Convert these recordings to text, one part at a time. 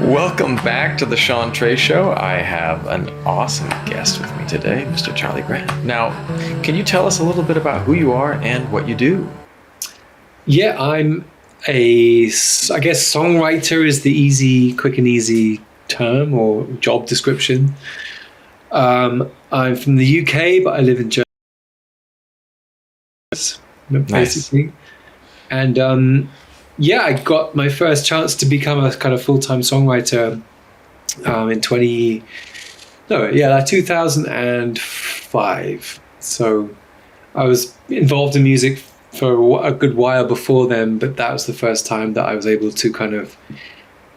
Welcome back to the Sean Trey Show. I have an awesome guest with me today, Mr. Charlie Grant. Now, can you tell us a little bit about who you are and what you do? Yeah, I'm I guess songwriter is the quick and easy term or job description. I'm from the UK, but I live in Germany, basically. Nice. And yeah, I got my first chance to become a kind of full-time songwriter in 2005. So I was involved in music for a good while before then, but that was the first time that I was able to kind of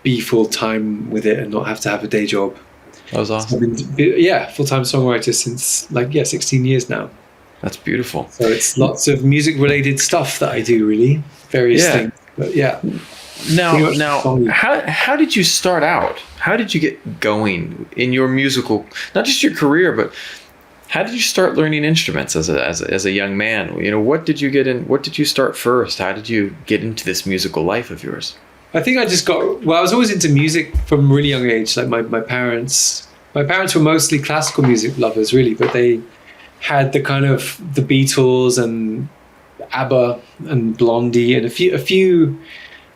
be full-time with it and not have to have a day job. That was awesome. So I've been, full-time songwriter since 16 years now. That's beautiful. So it's lots of music-related stuff that I do, really. Various things. But yeah. Now, how did you start out? How did you get going in your musical, not just your career, but how did you start learning instruments as a young man? You know, what did you get in? What did you start first? How did you get into this musical life of yours? I think I was always into music from a really young age. Like my parents were mostly classical music lovers, really, but they had the kind of the Beatles and ABBA and Blondie and a few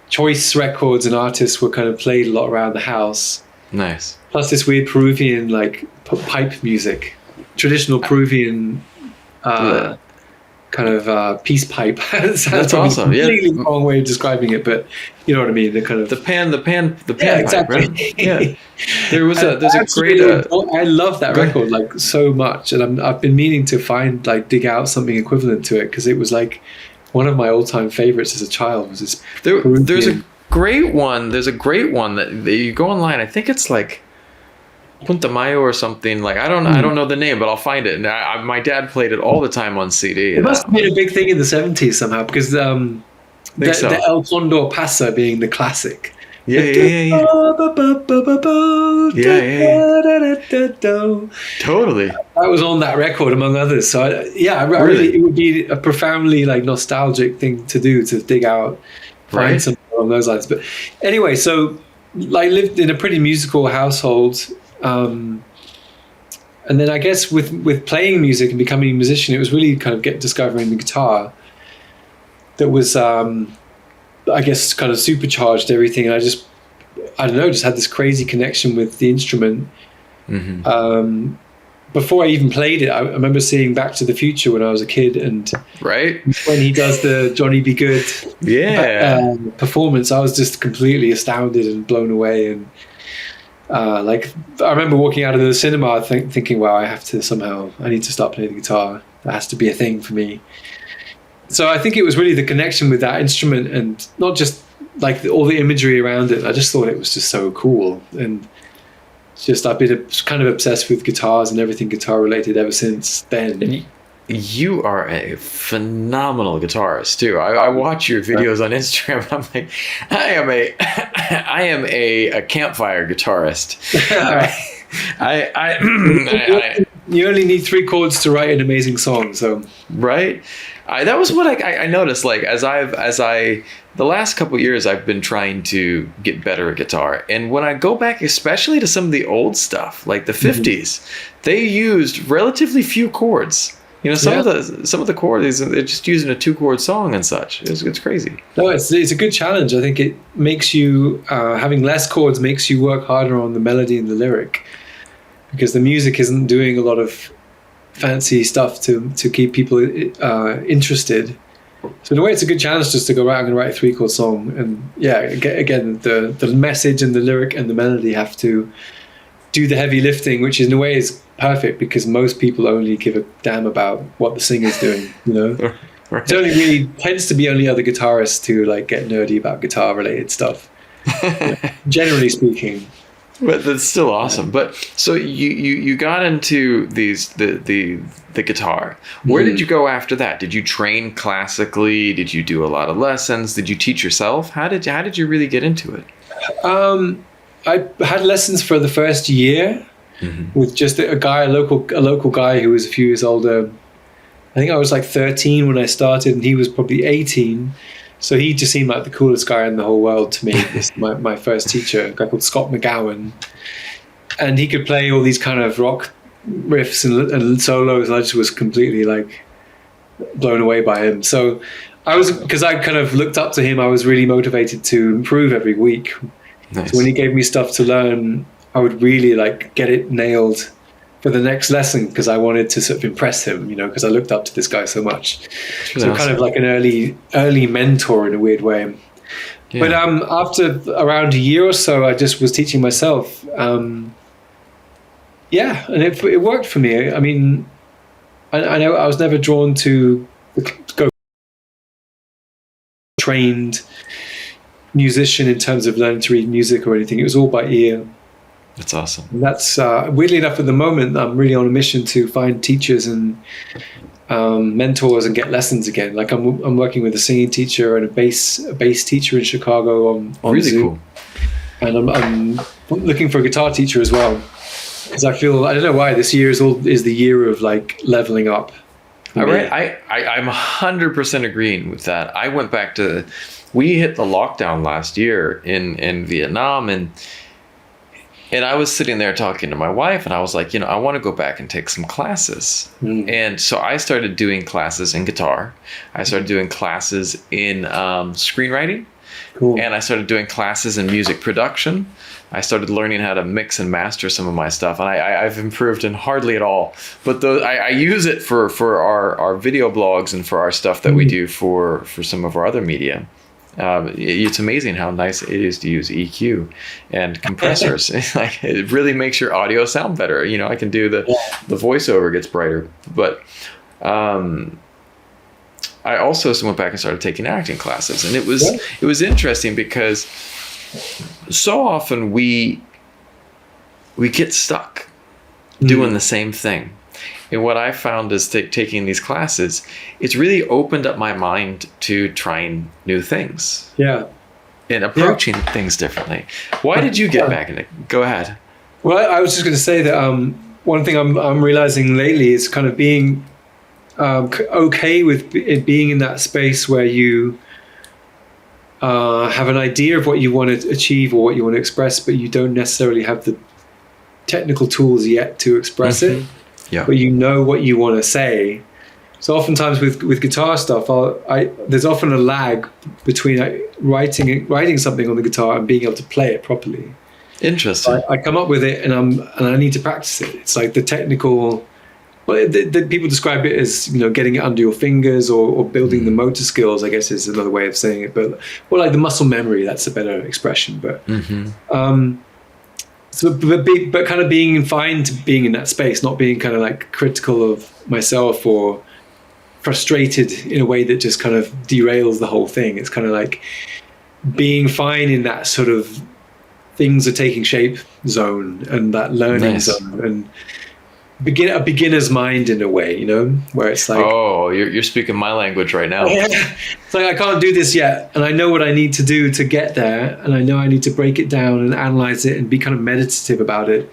choice records and artists were kind of played a lot around the house. Nice. Plus this weird Peruvian pipe music, traditional Peruvian kind of peace pipe. That's awesome. Yeah, completely wrong way of describing it, but you know what I mean. The kind of the pan yeah, exactly. pipe, right? Yeah. There's a great. I love that record so much, and I've been meaning to find dig out something equivalent to it because it was one of my all-time favorites as a child. Was this? There's a great one. There's a great one that you go online. I think it's Punta Mayo or something. I don't know the name, but I'll find it. And my dad played it all the time on CD. It must have been a big thing in the 70s somehow because the El Fondo Pasa being the classic. Yeah. Totally. That was on that record, among others. So really, it would be a profoundly nostalgic thing to do, to dig out, find something along those lines. But anyway, so I lived in a pretty musical household. And then I guess with playing music and becoming a musician, it was really kind of discovering the guitar that was, I guess, kind of supercharged everything. And I don't know, just had this crazy connection with the instrument. Mm-hmm. Before I even played it, I remember seeing Back to the Future when I was a kid, and when he does the Johnny Be Good performance, I was just completely astounded and blown away. And I remember walking out of the cinema thinking, wow, I need to start playing the guitar. That has to be a thing for me. So I think it was really the connection with that instrument, and not just all the imagery around it. I just thought it was just so cool. And I've been kind of obsessed with guitars and everything guitar related ever since then. And you are a phenomenal guitarist too. I watch your videos on Instagram. I'm like, I am a campfire guitarist. You only need 3 chords to write an amazing song. So right. That was what I noticed. The last couple of years, I've been trying to get better at guitar. And when I go back, especially to some of the old stuff, like the 50s, they used relatively few chords. You know, some of the chords, they're just using a 2-chord song and such. It's crazy. No, it's a good challenge. I think it makes you, having less chords makes you work harder on the melody and the lyric, because the music isn't doing a lot of fancy stuff to keep people interested. So in a way, it's a good challenge just to go right, I'm going to write a 3-chord song. And again, the message and the lyric and the melody have to do the heavy lifting, which in a way is perfect because most people only give a damn about what the singer's doing, you know? Right. It only really tends to be only other guitarists who get nerdy about guitar related stuff, generally speaking. But that's still awesome. But so you got into the guitar. Where did you go after that? Did you train classically? Did you do a lot of lessons? Did you teach yourself? How did you really get into it? I had lessons for the first year with just a local guy who was a few years older. I think I was 13 when I started, and he was probably 18. So he just seemed like the coolest guy in the whole world to me. This my first teacher, a guy called Scott McGowan, and he could play all these kind of rock riffs and solos. I just was completely like blown away by him. So because I kind of looked up to him, I was really motivated to improve every week. Nice. So when he gave me stuff to learn, I would really like get it nailed for the next lesson, because I wanted to sort of impress him, because I looked up to this guy so much. So awesome. kind of like an early mentor in a weird way. Yeah. But after around a year or so, I just was teaching myself. And it worked for me. I mean, I know I was never drawn to go trained musician in terms of learning to read music or anything. It was all by ear. That's awesome. And that's weirdly enough, at the moment, I'm really on a mission to find teachers and mentors and get lessons again. Like I'm working with a singing teacher and a bass teacher in Chicago on really Zoom. Cool. And I'm looking for a guitar teacher as well, because I don't know why, this year is the year of like leveling up. All right, I'm 100% agreeing with that. I went back we hit the lockdown last year in Vietnam, and I was sitting there talking to my wife, and I was like, I want to go back and take some classes. And so I started doing classes in guitar. I started doing classes in screenwriting. Cool. And I started doing classes in music production. I started learning how to mix and master some of my stuff, and I've improved in hardly at all. But I use it for our video blogs and for our stuff that we do for some of our other media. It's amazing how nice it is to use EQ and compressors. It really makes your audio sound better. I can do the voiceover gets brighter. But I also went back and started taking acting classes, and it was interesting because so often we get stuck doing the same thing. And what I found is taking these classes, it's really opened up my mind to trying new things. Yeah. And approaching things differently. Why did you get back in it? Go ahead. Well, I was just going to say that one thing I'm realizing lately is kind of being okay with it being in that space where you have an idea of what you want to achieve or what you want to express, but you don't necessarily have the technical tools yet to express it. Yeah. But you know what you want to say. So oftentimes with guitar stuff, there's often a lag between writing something on the guitar and being able to play it properly. Interesting. I come up with it and I need to practice it. It's like the technical. Well, the people describe it as getting it under your fingers or building the motor skills, I guess is another way of saying it. But like the muscle memory, that's a better expression. But but kind of being fine to being in that space, not being kind of like critical of myself or frustrated in a way that just kind of derails the whole thing. It's kind of like being fine in that sort of things are taking shape zone and that learning zone and a beginner's mind in a way, where it's like, oh, you're speaking my language right now. It's like I can't do this yet, and I know what I need to do to get there, and I know I need to break it down and analyze it and be kind of meditative about it.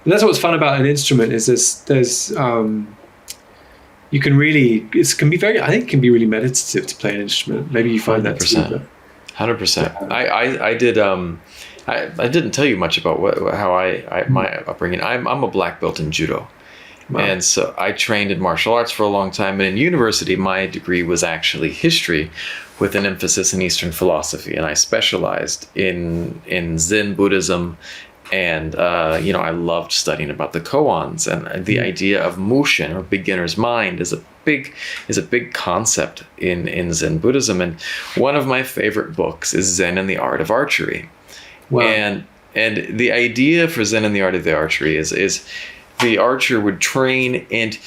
And that's what's fun about an instrument is there's you can really I think it can be really meditative to play an instrument. Maybe you find 100%. 100%. I did. I didn't tell you much about how my upbringing. I'm a black belt in judo. Wow. And so I trained in martial arts for a long time. And in university, my degree was actually history with an emphasis in Eastern philosophy. And I specialized in Zen Buddhism. And, I loved studying about the koans. And the idea of mushin, or beginner's mind, is a big concept in Zen Buddhism. And one of my favorite books is Zen and the Art of Archery. Wow. And the idea for Zen and the Art of the Archery is the archer would train, and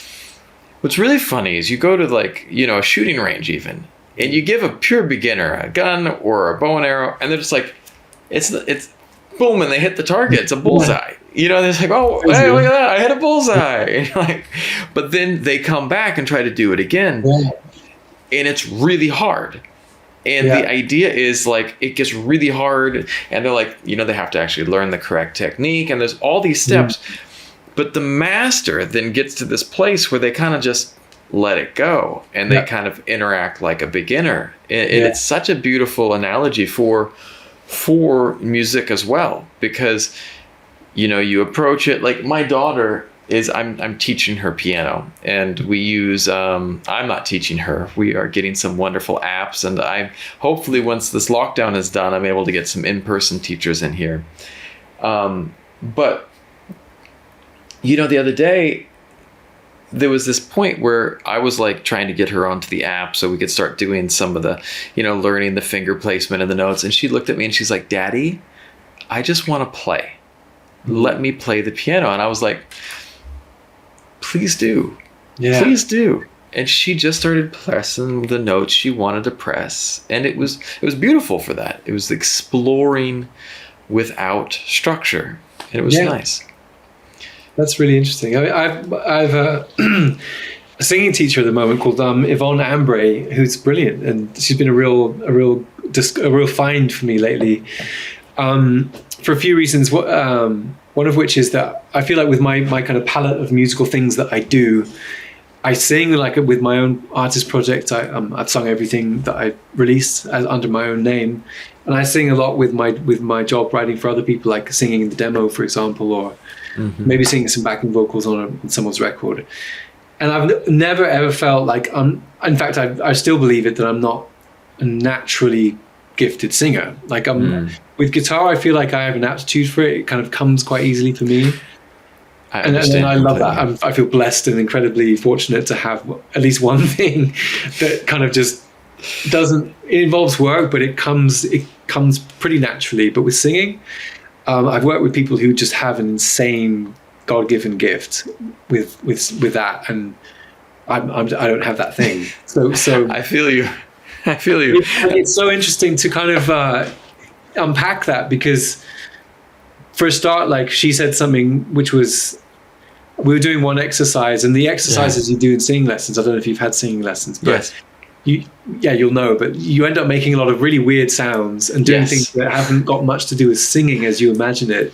what's really funny is you go to a shooting range even, and you give a pure beginner a gun or a bow and arrow, and they're just like, it's boom, and they hit the target, it's a bullseye. They're like, oh, hey, look at that, I hit a bullseye. But then they come back and try to do it again, and it's really hard. And the idea is it gets really hard, and they're they have to actually learn the correct technique, and there's all these steps. But the master then gets to this place where they kind of just let it go, and they kind of interact like a beginner. And it's such a beautiful analogy for music as well, because you approach it like my daughter is. I'm teaching her piano, and we use. I'm not teaching her. We are getting some wonderful apps, and I hopefully once this lockdown is done, I'm able to get some in-person teachers in here. But the other day, there was this point where I was like trying to get her onto the app so we could start doing some of the, learning the finger placement and the notes. And she looked at me and she's like, "Daddy, I just want to play. Let me play the piano." And I was like, "Please do. Yeah. Please do." And she just started pressing the notes she wanted to press. And it was beautiful for that. It was exploring without structure. And it was nice. That's really interesting. I've a singing teacher at the moment called Yvonne Ambray, who's brilliant, and she's been a real find for me lately, for a few reasons. One of which is that I feel like with my kind of palette of musical things that I do, I sing like with my own artist project. I've sung everything that I released under my own name, and I sing a lot with my job writing for other people, like singing in the demo, for example, or maybe singing some backing vocals on someone's record. And I've never ever felt like in fact, I still believe it, that I'm not a naturally gifted singer. Like with guitar, I feel like I have an aptitude for it. It kind of comes quite easily for me. And I love that. I feel blessed and incredibly fortunate to have at least one thing that kind of just it involves work, but it comes pretty naturally. But with singing, I've worked with people who just have an insane God-given gift with that, and I don't have that thing. So I feel you. It's so interesting to kind of unpack that, because for a start, like she said something which was, we were doing one exercise, and the exercises you do in singing lessons, I don't know if you've had singing lessons, but you'll know, but you end up making a lot of really weird sounds and doing things that haven't got much to do with singing as you imagine it.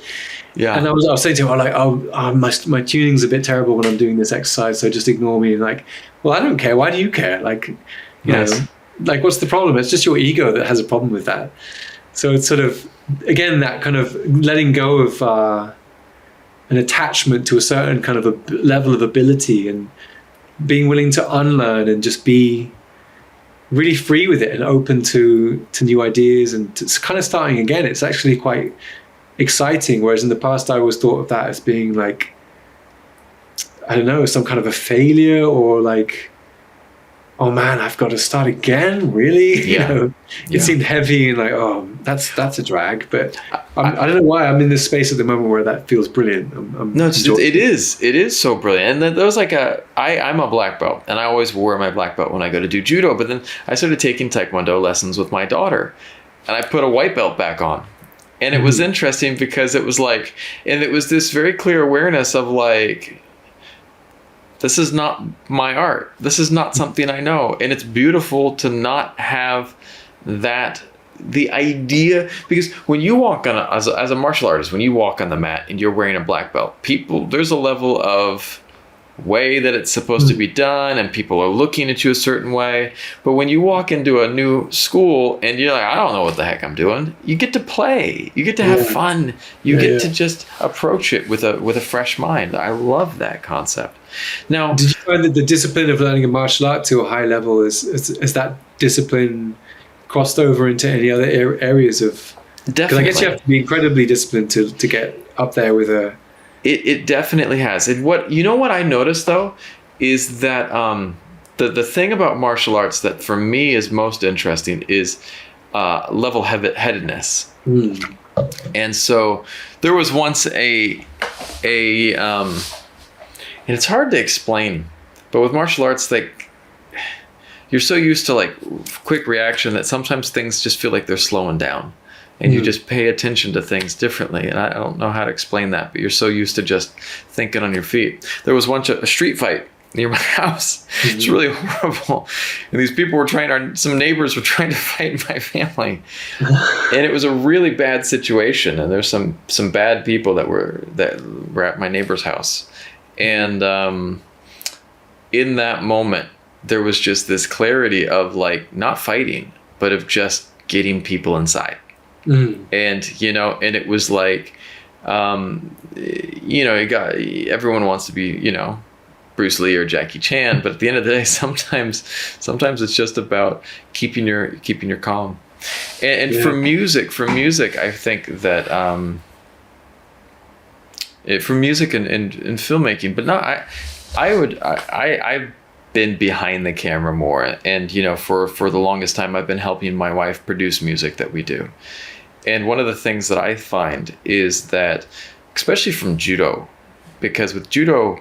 Yeah. And I was saying to her, like, my tuning's a bit terrible when I'm doing this exercise, so just ignore me. And like, well, I don't care. Why do you care? Like, you know, like, what's the problem? It's just your ego that has a problem with that. So it's sort of, again, that kind of letting go of an attachment to a certain kind of a level of ability, and being willing to unlearn and just be really free with it and open to new ideas, and it's kind of starting again. It's actually quite exciting, whereas in the past I always thought of that as being like, I don't know, some kind of a failure, or like, oh man, I've got to start again, really? You know, it seemed heavy and like, oh, that's a drag. But I don't know why I'm in this space at the moment where that feels brilliant. It is so brilliant. And there was like I'm a black belt, and I always wear my black belt when I go to do judo. But then I started taking Taekwondo lessons with my daughter, and I put a white belt back on. And it was interesting because it was like, and it was this very clear awareness of like, this is not my art. This is not something I know. And it's beautiful to not have that, the idea, because when you walk on as a martial artist, when you walk on the mat and you're wearing a black belt, there's a level of way that it's supposed to be done, and people are looking at you a certain way. But when you walk into a new school and you're like, I don't know what the heck I'm doing, you get to play, you get to have fun, you get to just approach it with a fresh mind. I love that concept. Now, did you find that the discipline of learning a martial art to a high level is that discipline crossed over into any other areas of? Definitely. Because I guess you have to be incredibly disciplined to get up there with a. It definitely has. And what I noticed though is that the thing about martial arts that for me is most interesting is level-headedness. And so there was once and it's hard to explain, but with martial arts, like, you're so used to like quick reaction that sometimes things just feel like they're slowing down. And you just pay attention to things differently. And I don't know how to explain that, but you're so used to just thinking on your feet. There was once a street fight near my house. It's really horrible. And these people some neighbors were trying to fight my family. And it was a really bad situation. And there's some bad people that were at my neighbor's house. And in that moment, there was just this clarity of like not fighting, but of just getting people inside. And, you know, and it was like, you know, everyone wants to be, you know, Bruce Lee or Jackie Chan, but at the end of the day, sometimes it's just about keeping your calm. And for music, I think that for music and filmmaking, but not I've been behind the camera more, and you know, for the longest time, I've been helping my wife produce music that we do. And one of the things that I find is that, especially from judo, because with judo,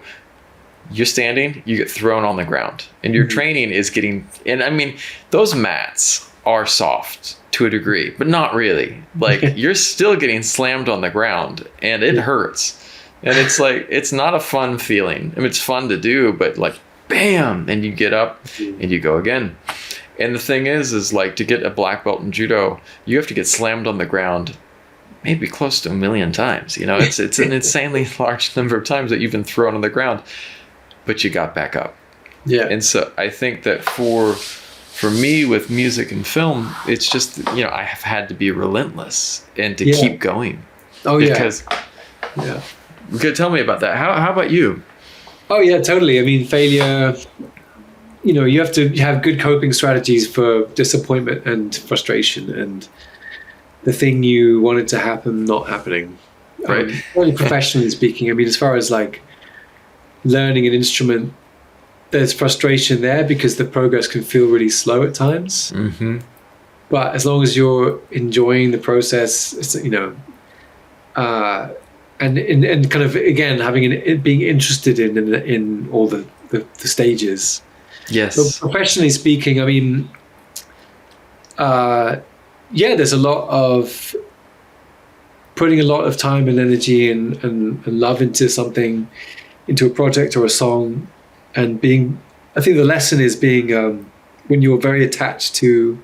you're standing, you get thrown on the ground, and your training is getting, and I mean, those mats are soft to a degree, but not really. Like, you're still getting slammed on the ground, and it hurts. And it's like, it's not a fun feeling. I mean, it's fun to do, but like, bam, and you get up and you go again. And the thing is like, to get a black belt in judo, you have to get slammed on the ground maybe close to 1 million times. You know, it's an insanely large number of times that you've been thrown on the ground, but you got back up. Yeah. And so I think that for me with music and film, it's just, you know, I have had to be relentless and to keep going. Oh, because, yeah. Tell me about that. How about you? Oh, yeah, totally. I mean, failure, you know, you have to have good coping strategies for disappointment and frustration and the thing you wanted to happen not happening. Right. Only professionally speaking, I mean, as far as like learning an instrument, there's frustration there because the progress can feel really slow at times. Mm-hmm. But as long as you're enjoying the process, it's, you know, and kind of, again, being interested in all the stages. Yes. So professionally speaking, I mean, there's a lot of putting a lot of time and energy and love into something, into a project or a song, and I think the lesson is being, when you're very attached to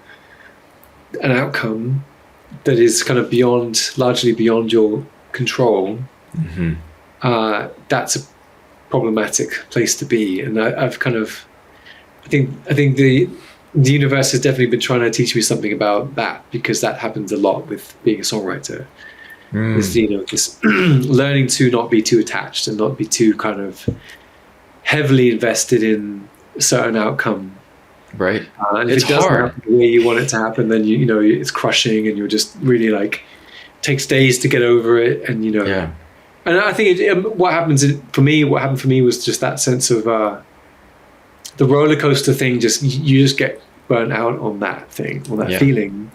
an outcome that is kind of largely beyond your control, that's a problematic place to be. And I think the universe has definitely been trying to teach me something about that, because that happens a lot with being a songwriter. Is, you know, this learning to not be too attached and not be too kind of heavily invested in a certain outcome. Right. And it's if it doesn't hard. happen the way you want it to happen, then you know it's crushing, and you're just really like, takes days to get over it, and you know. Yeah. And I think what happened for me was just that sense of the roller coaster thing. You just get burnt out on that thing, on that feeling.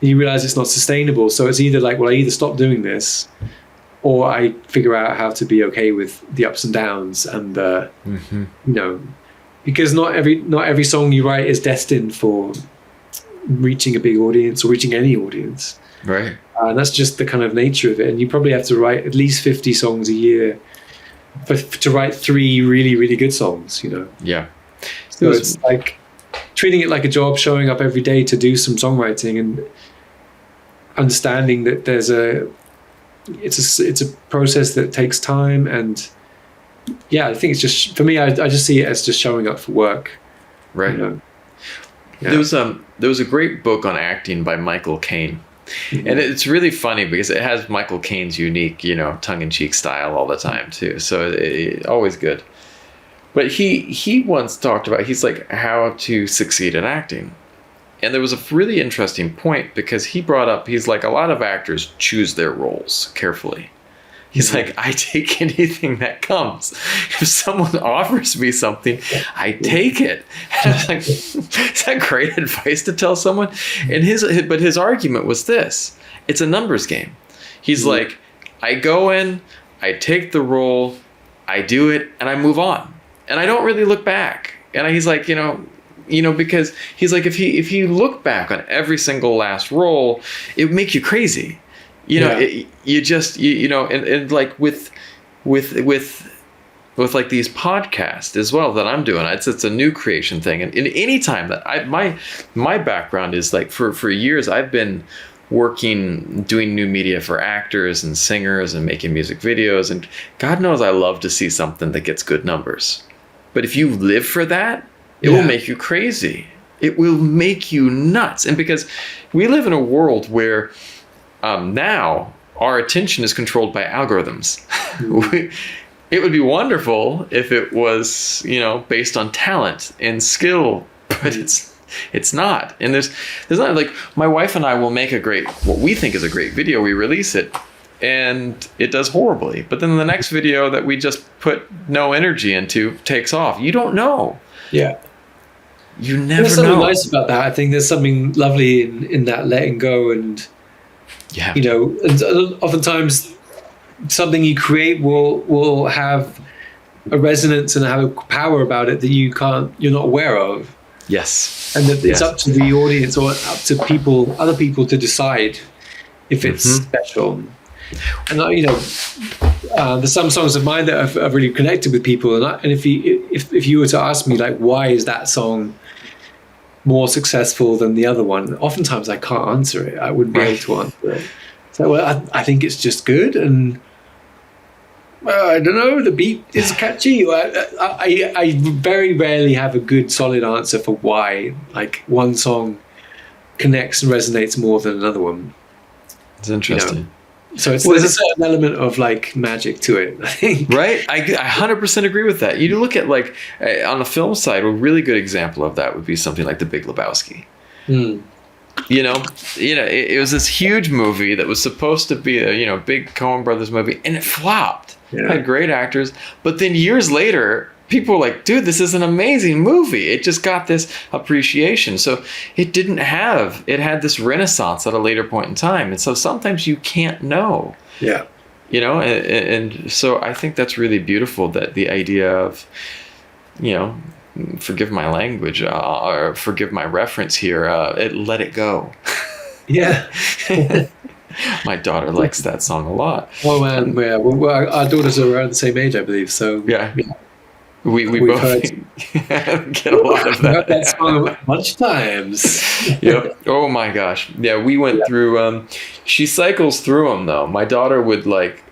And you realize it's not sustainable. So it's either like, well, I either stop doing this, or I figure out how to be okay with the ups and downs, and you know, because not every song you write is destined for reaching a big audience or reaching any audience. Right. And that's just the kind of nature of it. And you probably have to write at least 50 songs a year to write 3 really, really good songs, you know? Yeah. So it's like treating it like a job, showing up every day to do some songwriting, and understanding that it's a process that takes time. And I think it's just, for me, I just see it as just showing up for work. Right. You know? There was a great book on acting by Michael Caine. And it's really funny because it has Michael Caine's unique, you know, tongue-in-cheek style all the time too. So always good. But he once talked about, he's like, how to succeed in acting. And there was a really interesting point, because he brought up, he's like, a lot of actors choose their roles carefully. He's like, I take anything that comes. If someone offers me something, I take it. And I was like, is that great advice to tell someone? And his argument was this: it's a numbers game. He's like, I go in, I take the role, I do it, and I move on, and I don't really look back. And he's like, you know, because he's like, if you look back on every single last role, it would make you crazy. You know, you know, and like with like these podcasts as well that I'm doing, it's a new creation thing. And in any time that my background is like, for years, I've been doing new media for actors and singers and making music videos. And God knows I love to see something that gets good numbers. But if you live for that, it will make you crazy. It will make you nuts. And because we live in a world where now our attention is controlled by algorithms. It would be wonderful if it was, based on talent and skill, but it's not. And there's not, like, my wife and I will make what we think is a great video. We release it and it does horribly. But then the next video that we just put no energy into takes off. You don't know. Yeah. You never There's know. something nice about that. I think there's something lovely in that letting go, and and oftentimes something you create will have a resonance and have a power about it that you're not aware of. Yes. And that it's up to the audience or up to other people to decide if it's special. And there's some songs of mine that have really connected with people, and if you were to ask me, like, why is that song more successful than the other one, oftentimes I can't answer it. I wouldn't be able to answer it. So I think it's just good, and I don't know, the beat is catchy. I very rarely have a good solid answer for why, like, one song connects and resonates more than another one. It's interesting. So there's a certain element of, like, magic to it, I think. Right? I 100% agree with that. You look at, like, on the film side, a really good example of that would be something like The Big Lebowski. It was this huge movie that was supposed to be a big Coen Brothers movie, and it flopped. It had great actors, but then years later, people were like, dude, this is an amazing movie. It just got this appreciation. So it had this renaissance at a later point in time. And so sometimes you can't know. Yeah. And so I think that's really beautiful, that the idea of, forgive my language, or forgive my reference here, let it go. Yeah. My daughter likes that song a lot. Oh, man. Yeah. Well, our daughters are around the same age, I believe. So yeah. We both get a lot of that. Heard that song a bunch of times. Yep. Oh my gosh. Yeah, we went through. She cycles through them though. My daughter would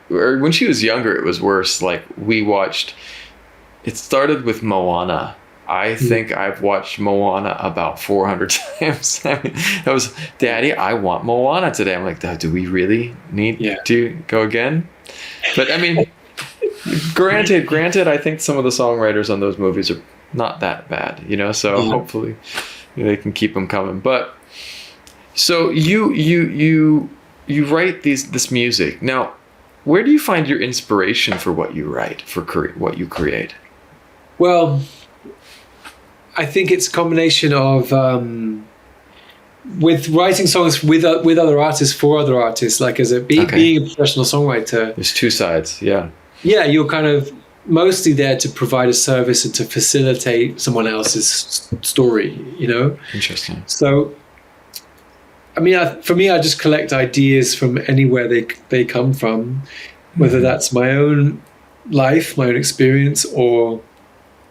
or when she was younger, it was worse. Like, we watched. It started with Moana. I think I've watched Moana about 400 times. I mean, that was, Daddy, I want Moana today. I'm like, do we really need to go again? But I mean. Granted, I think some of the songwriters on those movies are not that bad, so hopefully they can keep them coming. But so you write this music. Now, where do you find your inspiration for what you write, for what you create? Well, I think it's a combination of with writing songs with other artists, for other artists, like being a professional songwriter. There's two sides, yeah. Yeah, you're kind of mostly there to provide a service and to facilitate someone else's story, Interesting. So, I mean, for me, I just collect ideas from anywhere they come from, whether that's my own life, my own experience, or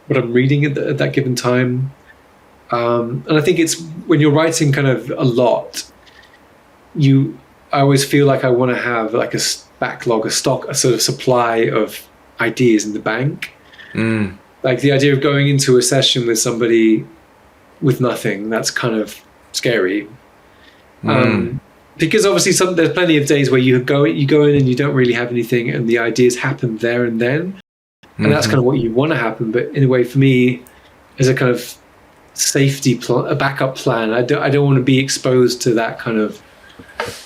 what I'm reading at that given time. And I think it's when you're writing kind of a lot, I always feel like I want to have like a backlog, a stock, a sort of supply of ideas in the bank. Like the idea of going into a session with somebody with nothing, that's kind of scary. Because obviously there's plenty of days where you go in and you don't really have anything, and the ideas happen there and then. And that's kind of what you want to happen. But in a way, for me, as a kind of safety a backup plan, I don't want to be exposed to that kind of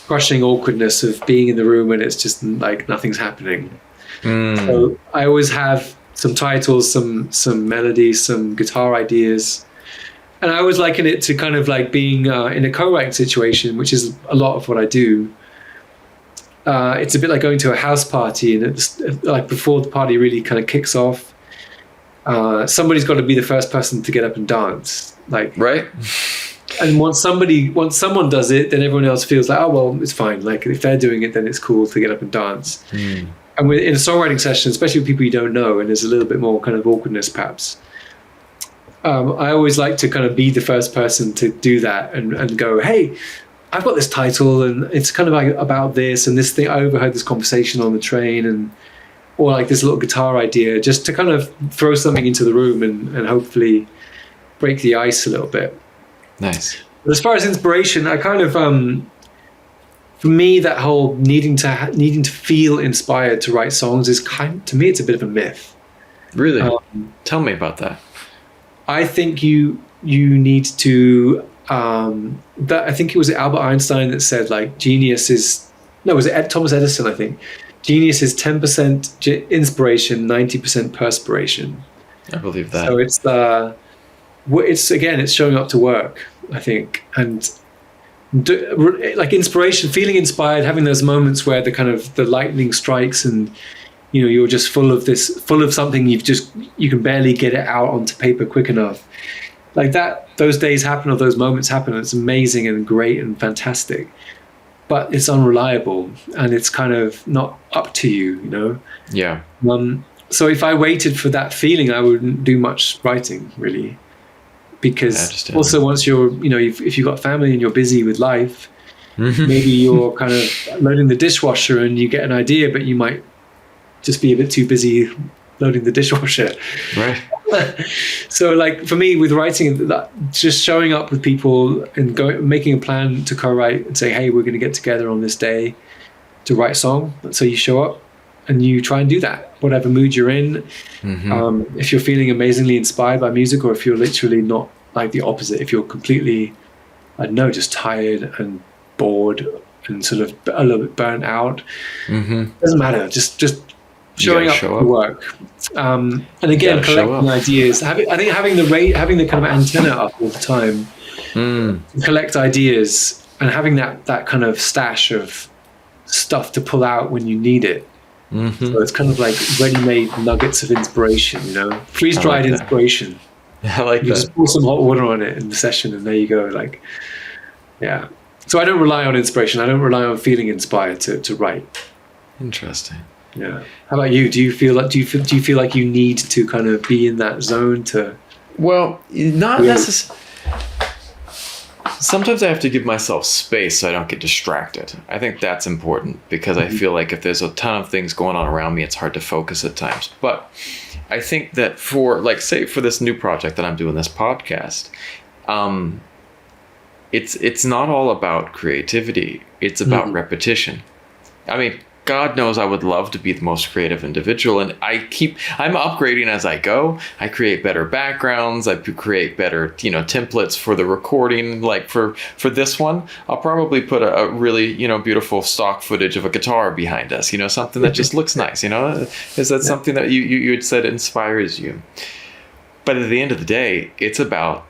crushing awkwardness of being in the room and it's just like nothing's happening. So I always have some titles, some melodies, some guitar ideas, and I always liken it to kind of like being in a co-writing situation, which is a lot of what I do. It's a bit like going to a house party, and it's like before the party really kind of kicks off, somebody's got to be the first person to get up and dance, like, right? And once someone does it, then everyone else feels like, oh well, it's fine. Like if they're doing it, then it's cool to get up and dance. And in a songwriting session, especially with people you don't know, and there's a little bit more kind of awkwardness, perhaps. I always like to kind of be the first person to do that and go, hey, I've got this title and it's kind of like about this and this thing. I overheard this conversation on the train, or like this little guitar idea, just to kind of throw something into the room and hopefully break the ice a little bit. Nice. But as far as inspiration, I kind of for me, that whole needing to feel inspired to write songs is to me, it's a bit of a myth. Really? Tell me about that. I think you need to. I think it was Albert Einstein that said like genius is was it Thomas Edison? I think genius is 10% inspiration, 90% perspiration. I believe that. So it's showing up to work, I think, and like inspiration, feeling inspired, having those moments where the lightning strikes and you're just full of something, you can barely get it out onto paper quick enough. Like that, those days happen or those moments happen. And it's amazing and great and fantastic, but it's unreliable and it's kind of not up to you, Yeah. So if I waited for that feeling, I wouldn't do much writing really. Because also once you're, if you've got family and you're busy with life, maybe you're kind of loading the dishwasher and you get an idea, but you might just be a bit too busy loading the dishwasher. Right. So like for me with writing, just showing up with people and making a plan to co-write and say, hey, we're going to get together on this day to write a song. So you show up and you try and do that, whatever mood you're in. If you're feeling amazingly inspired by music, or if you're literally not, like the opposite, if you're completely, I don't know, just tired and bored and sort of a little bit burnt out, doesn't matter. Just showing up to work. And again, collecting ideas. I think having the kind of antenna up all the time, collect ideas, and having that kind of stash of stuff to pull out when you need it. So it's kind of like ready-made nuggets of inspiration, freeze-dried inspiration. I like that. You just pour some hot water on it in the session, and there you go. Like, yeah. So I don't rely on inspiration. I don't rely on feeling inspired to write. Interesting. Yeah. How about you? Do you feel like you need to kind of be in that zone to? Well, not necessarily. Sometimes I have to give myself space so I don't get distracted. I think that's important because I feel like if there's a ton of things going on around me, it's hard to focus at times. But I think that for this new project that I'm doing, this podcast, it's not all about creativity. It's about repetition. I mean, God knows I would love to be the most creative individual, and I'm upgrading as I go. I create better backgrounds. I create better, templates for the recording. Like for this one, I'll probably put a really, beautiful stock footage of a guitar behind us. Something that just looks nice. Is that something that you had said inspires you? But at the end of the day, it's about,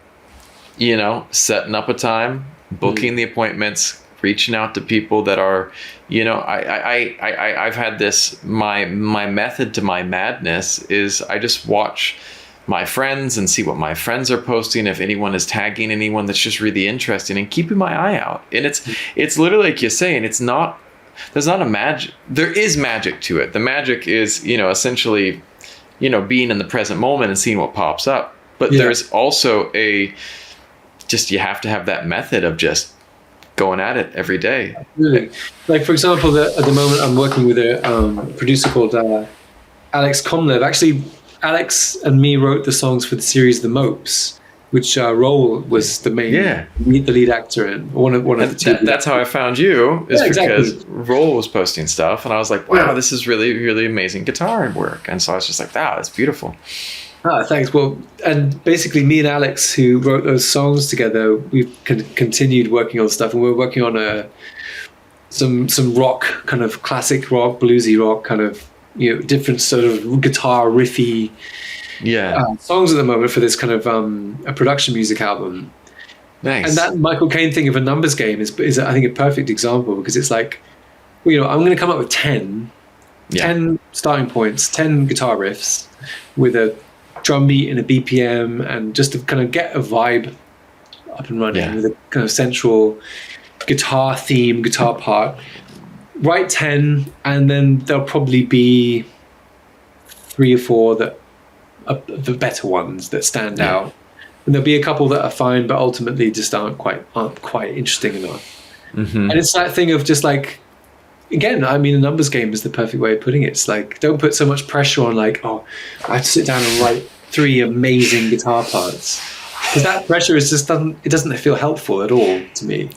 setting up a time, booking the appointments, reaching out to people that are, I've had this, my method to my madness is I just watch my friends and see what my friends are posting, if anyone is tagging anyone that's just really interesting, and keeping my eye out. And it's literally like you're saying, there's not a magic, there is magic to it. The magic is, essentially, being in the present moment and seeing what pops up. But there's also you have to have that method of just going at it every day. Really, like for example, at the moment I'm working with a producer called Alex Komlev. Actually, Alex and me wrote the songs for the series The Mopes, which Roll was the lead actor in one of the two. That's how I found you, because Roll was posting stuff, and I was like, wow, this is really, really amazing guitar work. And so I was just like, wow, it's beautiful. Thanks. Well, and basically me and Alex, who wrote those songs together, we've continued working on stuff, and we're working on some rock, kind of classic rock, bluesy rock, kind of, different sort of guitar riffy songs at the moment for this kind of a production music album. Nice. And that Michael Caine thing of a numbers game is I think a perfect example, because it's like, I'm going to come up with 10 starting points, 10 guitar riffs with a drum beat and a BPM, and just to kind of get a vibe up and running with a kind of central guitar part. Write 10, and then there'll probably be 3 or 4 that are the better ones that stand out, and there'll be a couple that are fine but ultimately just aren't quite interesting enough. And it's that thing of just like again, I mean, a numbers game is the perfect way of putting it. It's like, don't put so much pressure on like, oh, I have to sit down and write 3 amazing guitar parts. Because that pressure is just doesn't feel helpful at all to me.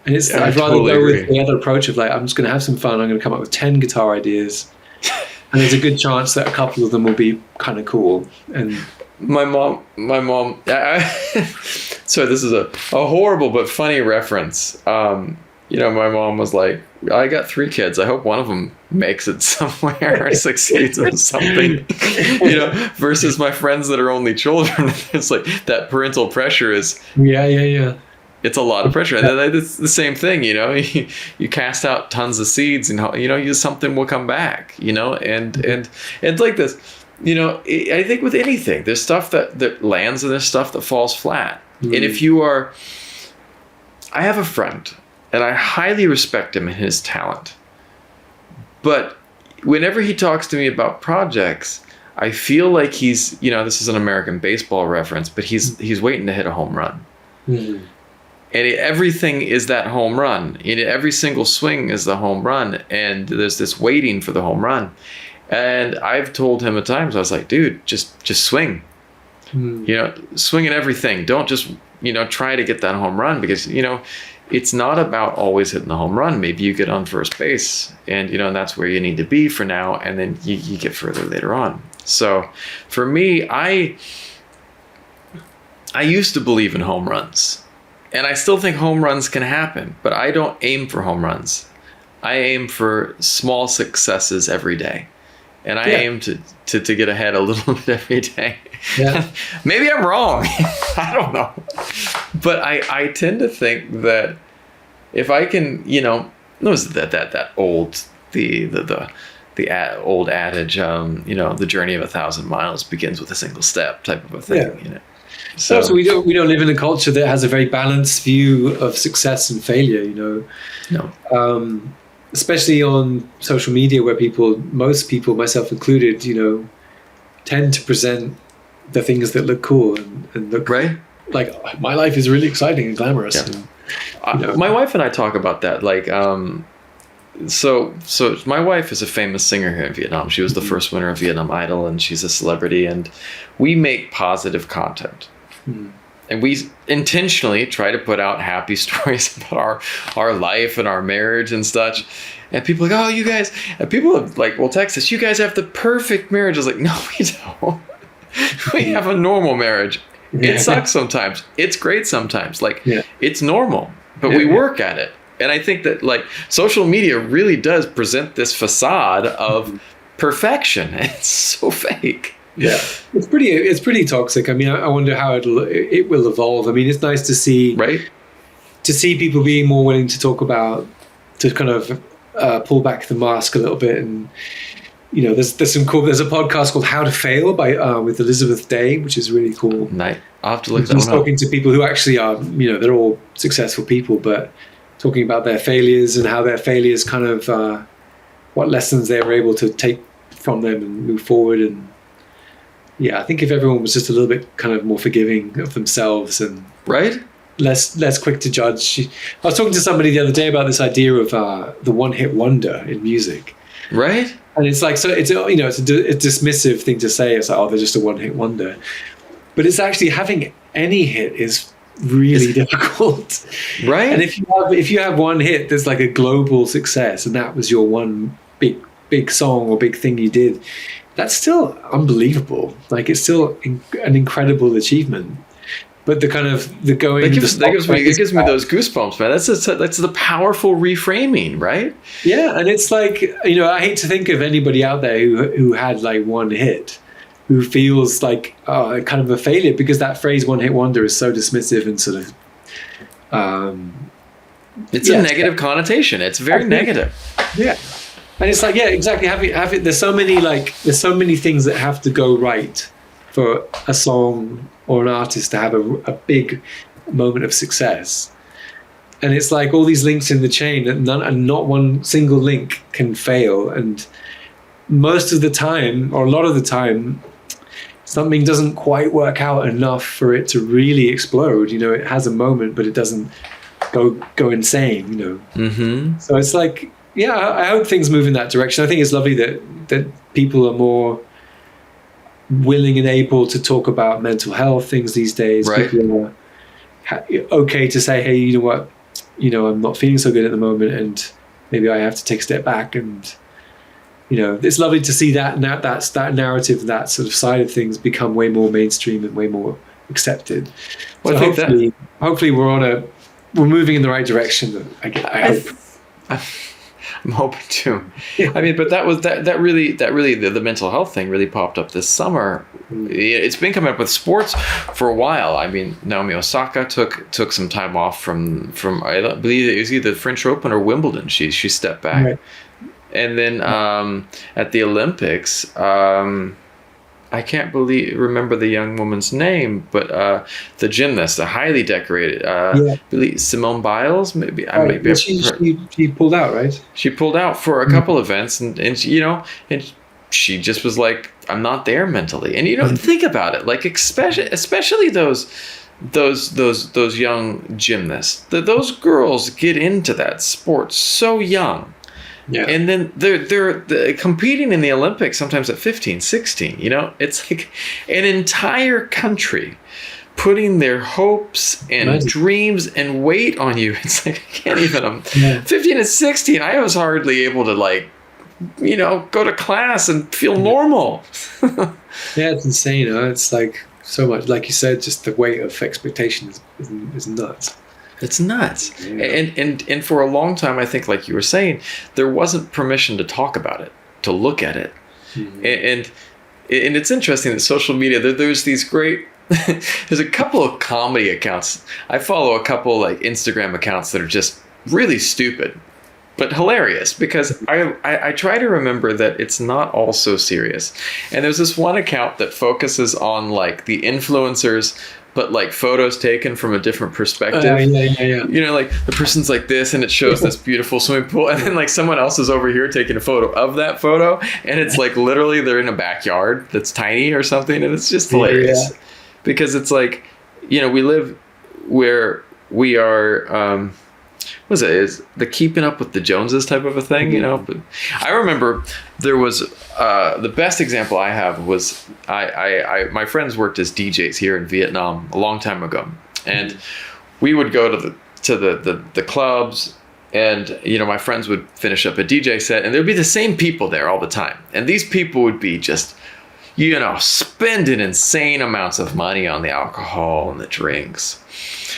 And I'd rather go with the other approach of like, I'm just going to have some fun. I'm going to come up with 10 guitar ideas, and there's a good chance that a couple of them will be kind of cool. And my mom. So this is a horrible but funny reference. My mom was like, I got 3 kids. I hope one of them makes it somewhere or succeeds in something, versus my friends that are only children. It's like that parental pressure is. Yeah. It's a lot of pressure. It's the same thing, you cast out tons of seeds and, something will come back, and like this, I think with anything, there's stuff that lands and there's stuff that falls flat. And if I have a friend, and I highly respect him and his talent. But whenever he talks to me about projects, I feel like he's, this is an American baseball reference, but he's waiting to hit a home run. Mm-hmm. And everything is that home run. Every single swing is the home run. And there's this waiting for the home run. And I've told him at times, I was like, dude, just swing. Mm-hmm. Swing at everything. Don't just, try to get that home run, because, it's not about always hitting the home run. Maybe you get on first base and, and that's where you need to be for now. And then you get further later on. So for me, I used to believe in home runs, and I still think home runs can happen, but I don't aim for home runs. I aim for small successes every day. And I aim to get ahead a little bit every day. Yeah. Maybe I'm wrong. I don't know. But I tend to think that if I can, knows that old the old adage, the journey of 1,000 miles begins with a single step type of a thing. Yeah. So we don't live in a culture that has a very balanced view of success and failure. No. Especially on social media, where most people, myself included, tend to present the things that look cool and look right. Like, my life is really exciting and glamorous. Yeah. And, my wife and I talk about that. Like, so my wife is a famous singer here in Vietnam. She was the first winner of Vietnam Idol, and she's a celebrity. And we make positive content. Mm. And we intentionally try to put out happy stories about our life and our marriage and such. And people are like, oh, you guys, and people have will text us, you guys have the perfect marriage. I was like, no, we don't. We have a normal marriage. Yeah. It sucks sometimes. It's great sometimes. It's normal, but we work at it. And I think that social media really does present this facade of perfection. It's so fake. Yeah, it's pretty toxic. I mean, I wonder how it will evolve. I mean, it's nice to see people being more willing to talk about, to kind of pull back the mask a little bit. And there's some cool. There's a podcast called How to Fail with Elizabeth Day, which is really cool. Nice. I'll have to look that one up. Talking to people who actually are, they're all successful people, but talking about their failures and how their failures kind of what lessons they were able to take from them and move forward. And yeah, I think if everyone was just a little bit kind of more forgiving of themselves and less quick to judge. I was talking to somebody the other day about this idea of the one-hit wonder in music. Right. And it's like, so it's, it's a dismissive thing to say. It's like, oh, they're just a one-hit wonder. But it's actually, having any hit is really difficult. Right. And if you have one hit that's like a global success, and that was your one big song or big thing you did, that's still unbelievable. It's still an incredible achievement. But the kind of the going, it gives me those goosebumps, man. That's the powerful reframing, right? Yeah, and it's like, I hate to think of anybody out there who had one hit, who feels like kind of a failure, because that phrase "one hit wonder" is so dismissive and sort of. It's a negative connotation. It's very negative. Yeah. And it's exactly. There's so many things that have to go right for a song or an artist to have a big moment of success. And it's like all these links in the chain, and not one single link can fail. And most of the time, or a lot of the time, something doesn't quite work out enough for it to really explode. It has a moment, but it doesn't go insane. Mm-hmm. So it's like, yeah, I hope things move in that direction. I think it's lovely that people are more willing and able to talk about mental health things these days. Right. People are okay to say, hey, you know what, I'm not feeling so good at the moment, and maybe I have to take a step back. And it's lovely to see that narrative, that sort of side of things become way more mainstream and way more accepted. Well, so I think hopefully we're moving in the right direction. I hope. I'm hoping to. I mean, but that really the mental health thing really popped up this summer. It's been coming up with sports for a while. I mean, Naomi Osaka took some time off from I believe it was either the French Open or Wimbledon. She stepped back, right. And then at the Olympics, I can't remember the young woman's name, but the gymnast, the highly decorated, I believe Simone Biles, maybe. Right. She pulled out, right? She pulled out for a couple events, and she just was like, I'm not there mentally. And think about it, like especially those young gymnasts, those girls get into that sport so young. Yeah. And then they're competing in the Olympics sometimes at 15, 16, it's like an entire country putting their hopes and dreams and weight on you. It's like, I can't even, 15 and 16, I was hardly able to go to class and feel normal. Yeah, it's insane. It's like so much, like you said, just the weight of expectation is nuts. It's nuts. Yeah. And for a long time, I think, like you were saying, there wasn't permission to talk about it, to look at it. Mm-hmm. And it's interesting that social media, there's these great, there's a couple of comedy accounts. I follow a couple like Instagram accounts that are just really stupid, but hilarious, because I try to remember that it's not all so serious. And there's this one account that focuses on like the influencers, but like photos taken from a different perspective. Yeah. Like the person's like this, and it shows this beautiful swimming pool, and then like someone else is over here taking a photo of that photo, and it's like literally they're in a backyard that's tiny or something, and it's just hilarious. Yeah. Because it's like, we live where we are, what is the keeping up with the Joneses type of a thing, But I remember there was the best example I have was my friends worked as DJs here in Vietnam a long time ago, and we would go to the clubs, and my friends would finish up a DJ set, and there'd be the same people there all the time, and these people would be just spending insane amounts of money on the alcohol and the drinks.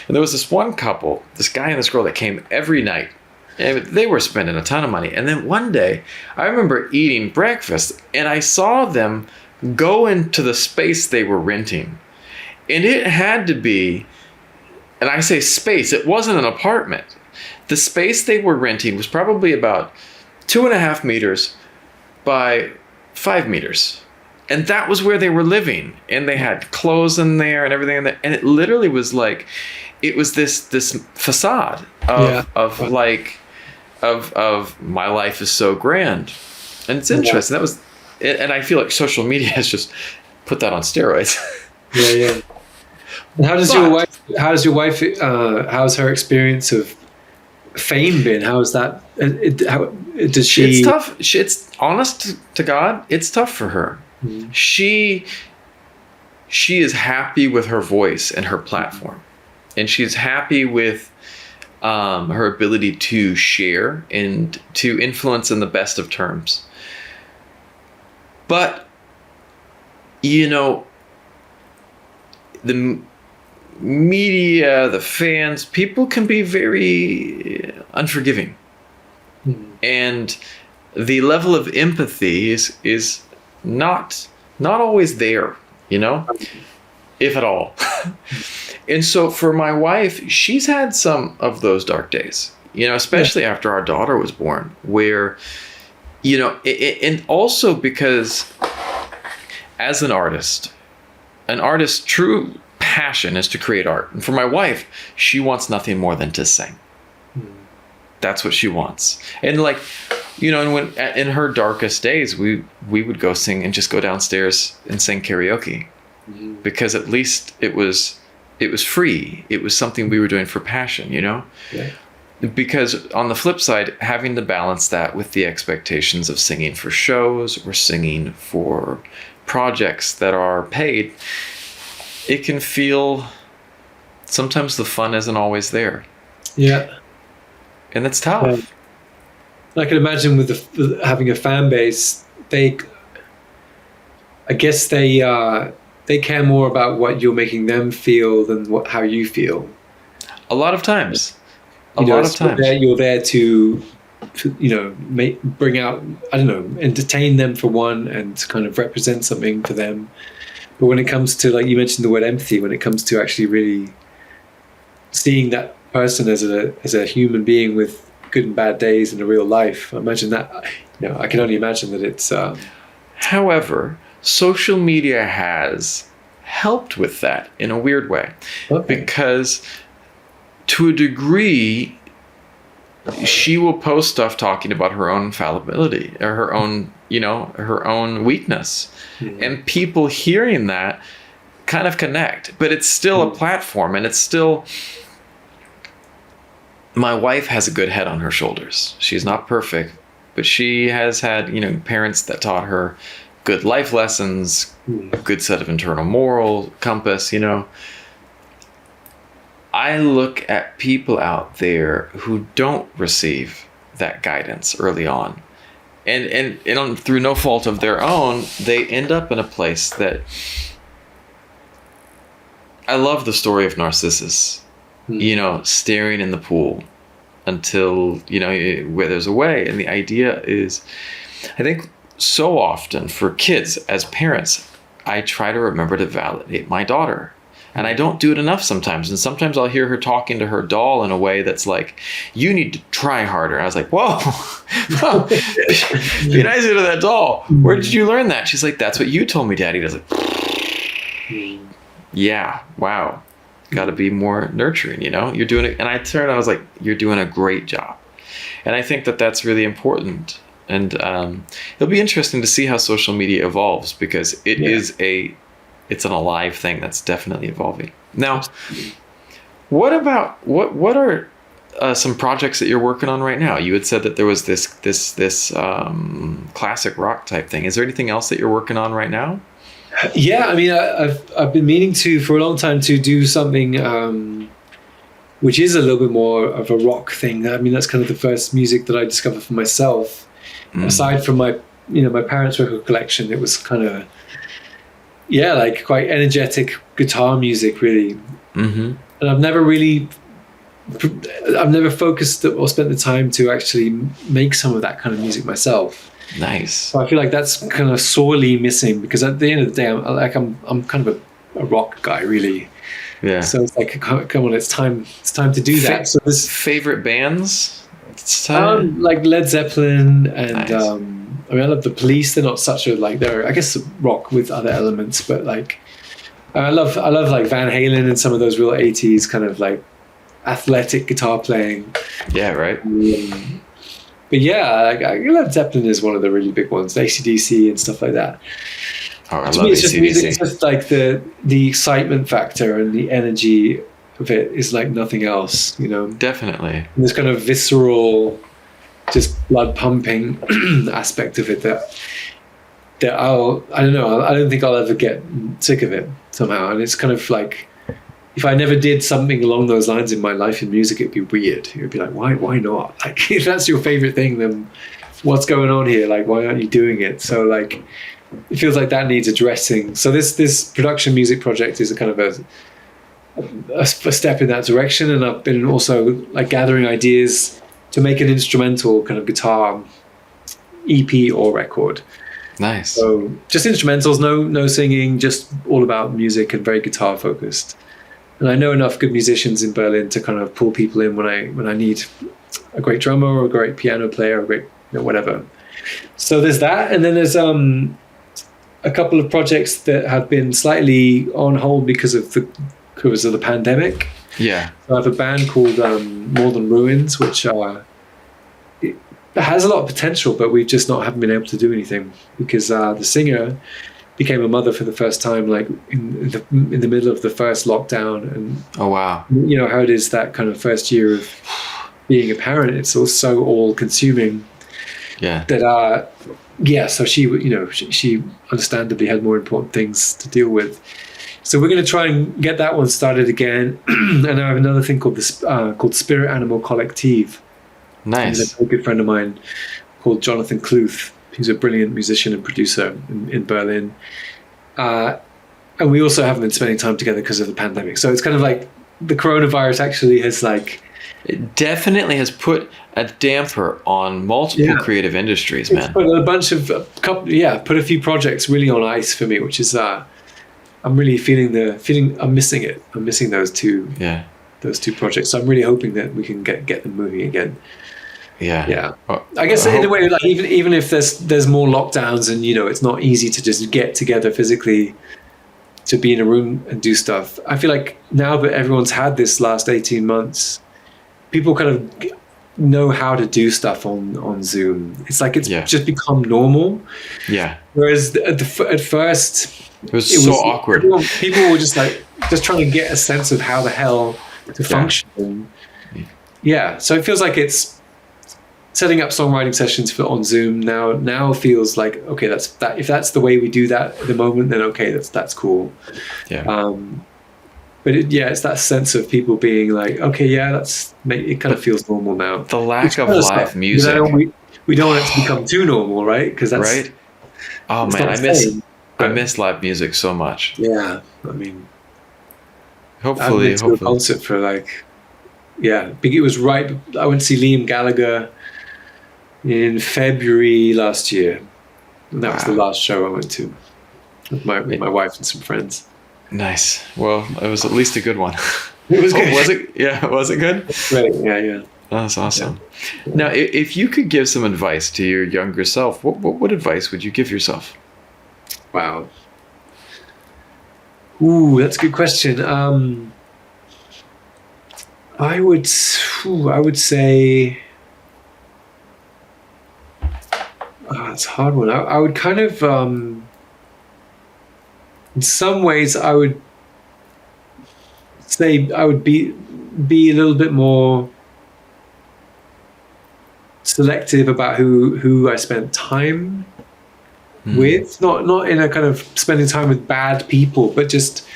And there was this one couple, this guy and this girl, that came every night, and they were spending a ton of money. And then one day, I remember eating breakfast, and I saw them go into the space they were renting. And it had to be, and I say space, it wasn't an apartment. The space they were renting was probably about 2.5 meters by 5 meters. And that was where they were living. And they had clothes in there and everything. And it literally was like, it was this facade of my life is so grand. And it's interesting. That was, and I feel like social media has just put that on steroids. Yeah. And how's her experience of fame been? How is that? Does she? It's tough. It's honest to God. It's tough for her. Mm-hmm. She is happy with her voice and her platform, and she's happy with her ability to share and to influence in the best of terms. But the media, the fans, people can be very unforgiving. Mm-hmm. And the level of empathy is not always there, if at all. And so for my wife, she's had some of those dark days, especially after our daughter was born, where, and also because as an artist's true passion is to create art. And for my wife, she wants nothing more than to sing. That's what she wants. And like, and when in her darkest days, we would go sing and just go downstairs and sing karaoke, because at least it was free. It was something we were doing for passion, Yeah. because on the flip side, having to balance that with the expectations of singing for shows or singing for projects that are paid, it can feel sometimes the fun isn't always there. Yeah. And it's tough. I can imagine with having a fan base, I guess they care more about what you're making them feel than how you feel. A lot of times. You're there to bring out, I don't know, entertain them for one, and to kind of represent something for them. But when it comes to, like you mentioned the word empathy, when it comes to actually really seeing that person as a human being with good and bad days in a real life, I imagine that, I can only imagine that it's... However, social media has helped with that in a weird way. Okay. Because to a degree, she will post stuff talking about her own fallibility or her own weakness. Mm-hmm. And people hearing that kind of connect. But it's still a platform, and it's still... My wife has a good head on her shoulders. She's not perfect, but she has had, parents that taught her good life lessons, a good set of internal moral compass, I look at people out there who don't receive that guidance early on. And through no fault of their own, they end up in a place that... I love the story of Narcissus. Staring in the pool until, where there's a way. And the idea is, I think so often for kids as parents, I try to remember to validate my daughter. And I don't do it enough sometimes. And sometimes I'll hear her talking to her doll in a way that's like, you need to try harder. And I was like, whoa, be nicer to that doll. Where did you learn that? She's like, that's what you told me, Daddy. I was like, yeah, wow. Got to be more nurturing, you're doing it. And I turned, I was like, you're doing a great job. And I think that that's really important. And it'll be interesting to see how social media evolves, because it's an alive thing that's definitely evolving. Now, what are some projects that you're working on right now? You had said that there was this classic rock type thing. Is there anything else that you're working on right now? Yeah, I mean, I've been meaning to for a long time to do something which is a little bit more of a rock thing. I mean, that's kind of the first music that I discovered for myself. Aside from my parents' record collection, it was kind of like quite energetic guitar music, really. Mm-hmm. And I've never focused or spent the time to actually make some of that kind of music myself. Nice. So I feel like that's kind of sorely missing, because at the end of the day, I'm kind of a rock guy, really. Yeah. So it's like, come on, it's time to do that. So this favorite bands, like Led Zeppelin, and nice. I love the Police. They're not such a they're, I guess, rock with other elements, but like I love like Van Halen and some of those real 80s kind of like athletic guitar playing. Yeah, right. But yeah, Led Zeppelin is one of the really big ones, AC/DC and stuff like that. Oh, I to love me, it's just AC/DC. music. It's just like the excitement factor and the energy of it is like nothing else, Definitely. And this kind of visceral, just blood pumping aspect of it that I don't know. I don't think I'll ever get sick of it somehow. And it's kind of like, if I never did something along those lines in my life in music, it'd be weird. It'd be like, why not? Like, if that's your favorite thing, then what's going on here? Like, why aren't you doing it? So like, it feels like that needs addressing. So this production music project is a kind of a step in that direction. And I've been also like gathering ideas to make an instrumental kind of guitar EP or record. Nice. So just instrumentals, no singing, just all about music and very guitar focused. And I know enough good musicians in Berlin to kind of pull people in when I need a great drummer or a great piano player or a great whatever. So there's that, and then there's a couple of projects that have been slightly on hold because of the pandemic. Yeah. So I have a band called More Than Ruins, which it has a lot of potential, but we've just haven't been able to do anything because the singer became a mother for the first time, like in the middle of the first lockdown, and oh wow, how it is that kind of first year of being a parent, it's also all consuming. Yeah. That so she understandably had more important things to deal with. So we're going to try and get that one started again. And I have another thing called called Spirit Animal Collective. Nice. And a good friend of mine called Jonathan Kluth, who's a brilliant musician and producer in Berlin. And we also haven't been spending time together because of the pandemic. So it's kind of like the coronavirus actually has like... It definitely has put a damper on multiple creative industries, man. It's put a bunch of, put a few projects really on ice for me, which is, I'm really feeling I'm missing it. I'm missing those two projects. So I'm really hoping that we can get them moving again. Yeah. Well, I guess in a way, like even if there's more lockdowns and, it's not easy to just get together physically to be in a room and do stuff. I feel like now that everyone's had this last 18 months, people kind of know how to do stuff on Zoom. It's like it's just become normal. Yeah. Whereas at first it was so awkward. People were just trying to get a sense of how the hell to function. Yeah. So it feels like it's setting up songwriting sessions on Zoom now feels like, okay, if that's the way we do that at the moment, then okay, that's cool. Yeah. But it's that sense of people being like, okay, it kind of feels normal now. The lack of live music. We don't want it to become too normal, right? Because that's right. Oh man, I miss live music so much. Yeah, I mean, hopefully, I went to a concert for it was right. I went to see Liam Gallagher in February last year, and that was the last show I went to with my wife and some friends. Nice. Well, it was at least a good one. It was good. Was it? Yeah. Was it good? Right. Yeah. That's awesome. Yeah. Now, if you could give some advice to your younger self, what advice would you give yourself? Wow. Ooh, that's a good question. I would say, it's a hard one. I would kind of, in some ways, I would say I would be a little bit more selective about who I spent time with. Not in a kind of spending time with bad people, but just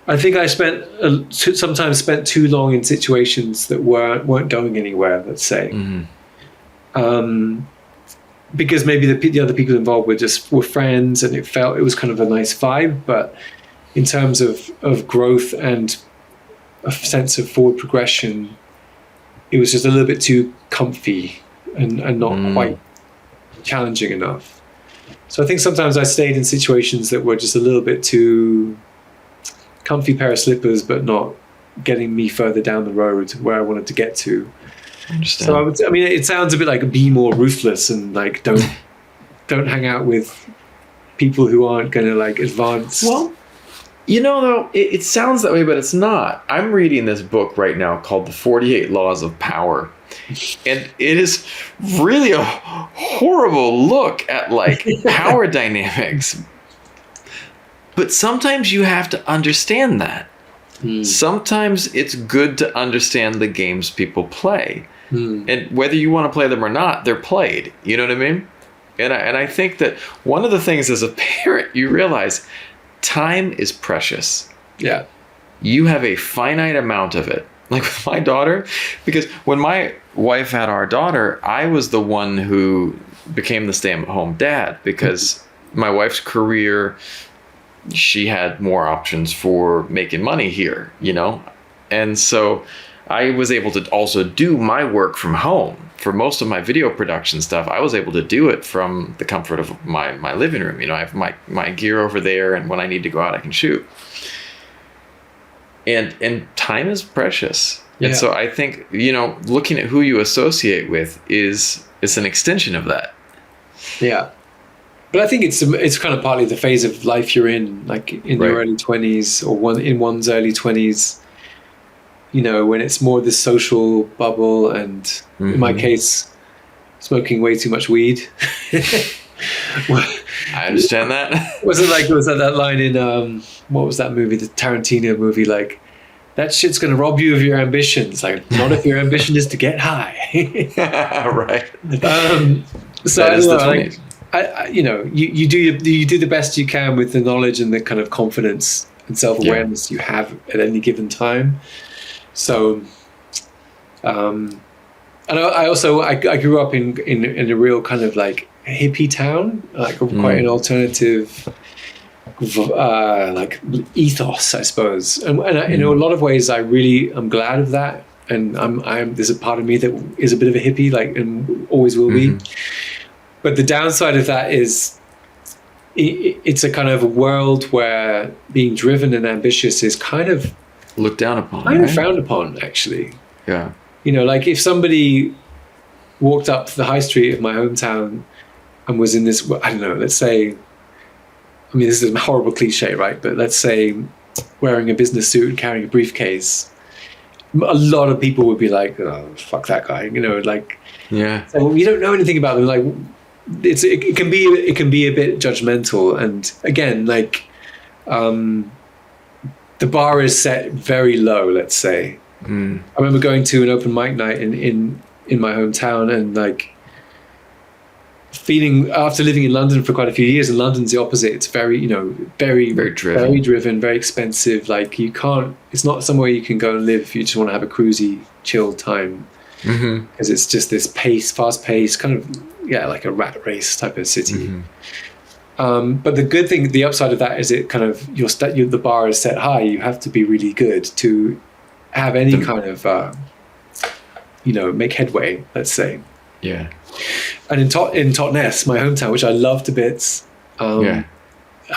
I think I sometimes spent too long in situations that weren't going anywhere. Let's say. Because maybe the other people involved were friends and it was kind of a nice vibe, but in terms of growth and a sense of forward progression, it was just a little bit too comfy and not quite challenging enough. So I think sometimes I stayed in situations that were just a little bit too comfy pair of slippers, but not getting me further down the road where I wanted to get to. So it sounds a bit like be more ruthless and like don't hang out with people who aren't going to like advance. Well, though, it sounds that way, but it's not. I'm reading this book right now called The 48 Laws of Power. And it is really a horrible look at like power dynamics. But sometimes you have to understand that. Sometimes it's good to understand the games people play. And whether you want to play them or not, they're played. You know what I mean? And I think that one of the things as a parent, you realize time is precious. Yeah. You have a finite amount of it. Like with my daughter, because when my wife had our daughter, I was the one who became the stay-at-home dad because my wife's career, she had more options for making money here, And so I was able to also do my work from home. For most of my video production stuff, I was able to do it from the comfort of my living room. I have my gear over there, and when I need to go out, I can shoot. And time is precious. Yeah. And so I think, looking at who you associate with is an extension of that. Yeah. But I think it's kind of partly the phase of life you're in, like in your early 20s or in one's early 20s, when it's more this social bubble and in my case, smoking way too much weed. I understand that. Was that line in, what was that movie, the Tarantino movie, like, that shit's going to rob you of your ambitions. Like, not if your ambition is to get high. Right. So I don't know, like, you do the best you can with the knowledge and the kind of confidence and self-awareness you have at any given time. So, and I grew up in a real kind of like hippie town, like quite an alternative like ethos, I suppose. And in a lot of ways, I'm glad of that. And there's a part of me that is a bit of a hippie, like, and always will be. But the downside of that is it's a kind of a world where being driven and ambitious is kind of looked down upon, kind of frowned upon, actually. Yeah. Like if somebody walked up to the high street of my hometown and was in this, I don't know, let's say, I mean, this is a horrible cliche, right? But let's say wearing a business suit and carrying a briefcase, a lot of people would be like, oh, fuck that guy, like, yeah. So, well, you don't know anything about them. Like, it can be a bit judgmental. And again, like, the bar is set very low, let's say. I remember going to an open mic night in my hometown, and like feeling, after living in London for quite a few years, and London's the opposite. It's very, very driven, very expensive. Like, it's not somewhere you can go and live if you just want to have a cruisy, chill time. Because it's just this fast paced, kind of, like a rat race type of city. But the upside of that is it kind of, the bar is set high. You have to be really good to have any kind of, make headway, let's say. Yeah. And in Totnes, my hometown, which I love to bits, and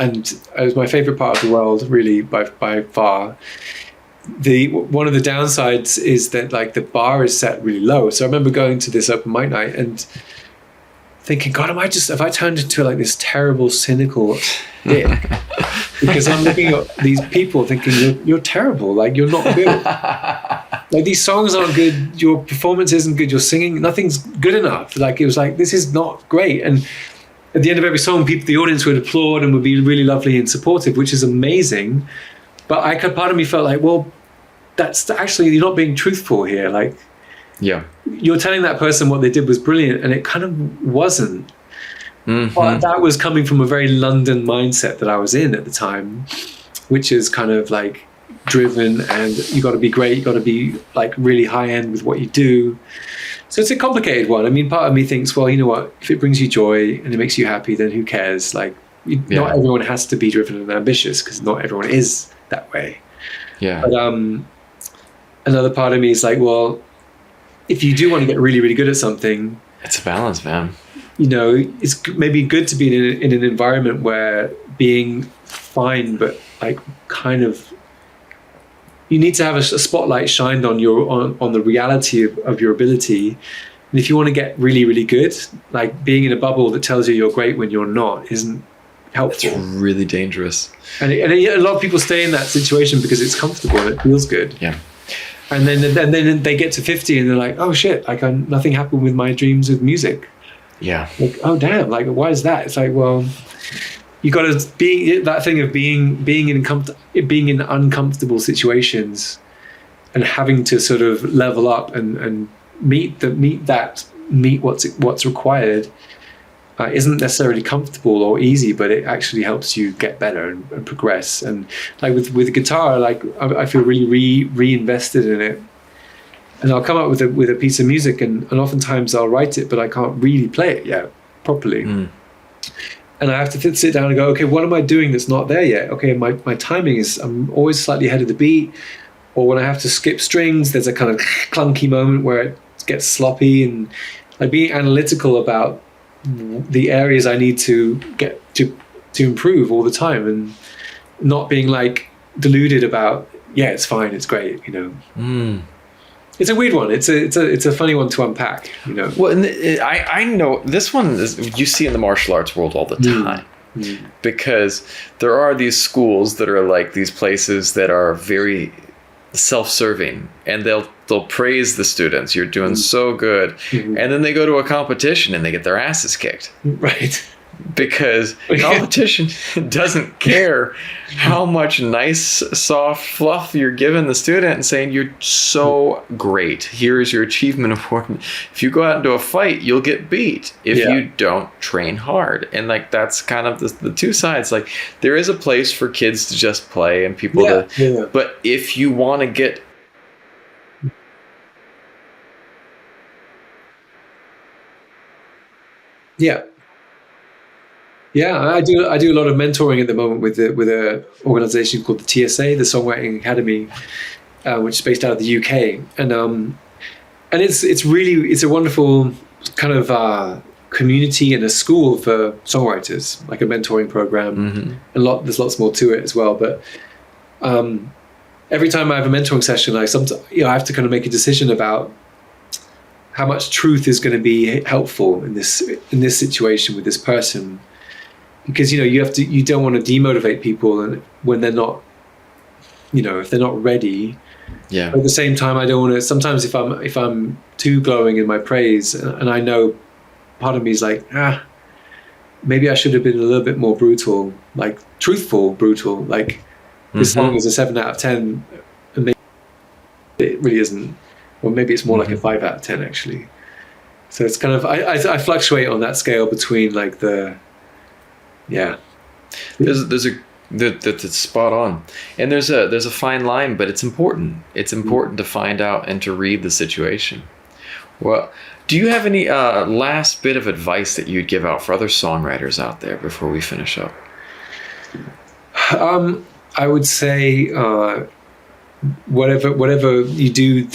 it was my favorite part of the world, really, by far. One of the downsides is that, like, the bar is set really low. So I remember going to this open mic night and thinking, God, have I turned into like this terrible, cynical dick? Because I'm looking at these people thinking, you're terrible. Like, you're not good. Like, these songs aren't good. Your performance isn't good. You're singing, nothing's good enough. Like, it was like, this is not great. And at the end of every song, the audience would applaud and would be really lovely and supportive, which is amazing. But part of me felt like, well, that's actually, you're not being truthful here. Like, you're telling that person what they did was brilliant, and it kind of wasn't. But that was coming from a very London mindset that I was in at the time, which is kind of like driven, and you got to be great, you got to be like really high end with what you do. So it's a complicated one. I mean, part of me thinks, well, you know what, if it brings you joy and it makes you happy, then who cares? Like, not everyone has to be driven and ambitious, because not everyone is that way. But another part of me is like, well, if you do want to get really, really good at something, it's a balance, man. It's maybe good to be in an environment where being fine, but like kind of, you need to have a spotlight shined on on the reality of your ability. And if you want to get really, really good, like, being in a bubble that tells you you're great when you're not isn't helpful. It's really dangerous. And a lot of people stay in that situation because it's comfortable and it feels good. Yeah. And then they get to 50 and they're like, oh shit, like, nothing happened with my dreams with music. Yeah. Like, oh damn, like, why is that? It's like, well, you got to be that thing of being in uncomfortable situations and having to sort of level up and meet what's required. Isn't necessarily comfortable or easy, but it actually helps you get better and progress. And like with guitar, like, I feel really reinvested in it. And I'll come up with a piece of music, and oftentimes I'll write it, but I can't really play it yet properly. And I have to sit down and go, okay, what am I doing that's not there yet? Okay, my timing is, I'm always slightly ahead of the beat. Or when I have to skip strings, there's a kind of clunky moment where it gets sloppy, and like being analytical about the areas I need to get to improve all the time, and not being like deluded about, it's fine, it's great, It's a weird one. It's a funny one to unpack, Well, and I know this one you see in the martial arts world all the time, because there are these schools that are like these places that are very self-serving, and they'll praise the students. You're doing so good, and then they go to a competition and they get their asses kicked. Right. because competition doesn't care how much nice, soft fluff you're giving the student and saying, you're so great. Here's your achievement award. If you go out into a fight, you'll get beat if you don't train hard. And like, that's kind of the two sides. Like, there is a place for kids to just play and people but if you want to get I do a lot of mentoring at the moment with a organization called the TSA, the Songwriting Academy, which is based out of the UK, and it's a wonderful kind of community and a school for songwriters, like a mentoring program. And there's lots more to it as well. But every time I have a mentoring session, I have to kind of make a decision about how much truth is going to be helpful in this situation with this person. Because you don't want to demotivate people, and when they're not, if they're not ready. Yeah. But at the same time, I don't want to. Sometimes if I'm too glowing in my praise, and I know part of me is like, maybe I should have been a little bit more brutal, like brutal. Like this song is a 7 out of 10, and maybe it really isn't. Or maybe it's more like a 5 out of 10 actually. So it's kind of I fluctuate on that scale between like that's spot on, and there's a fine line, but it's important. It's important to find out and to read the situation. Well, do you have any last bit of advice that you'd give out for other songwriters out there before we finish up? I would say whatever you do,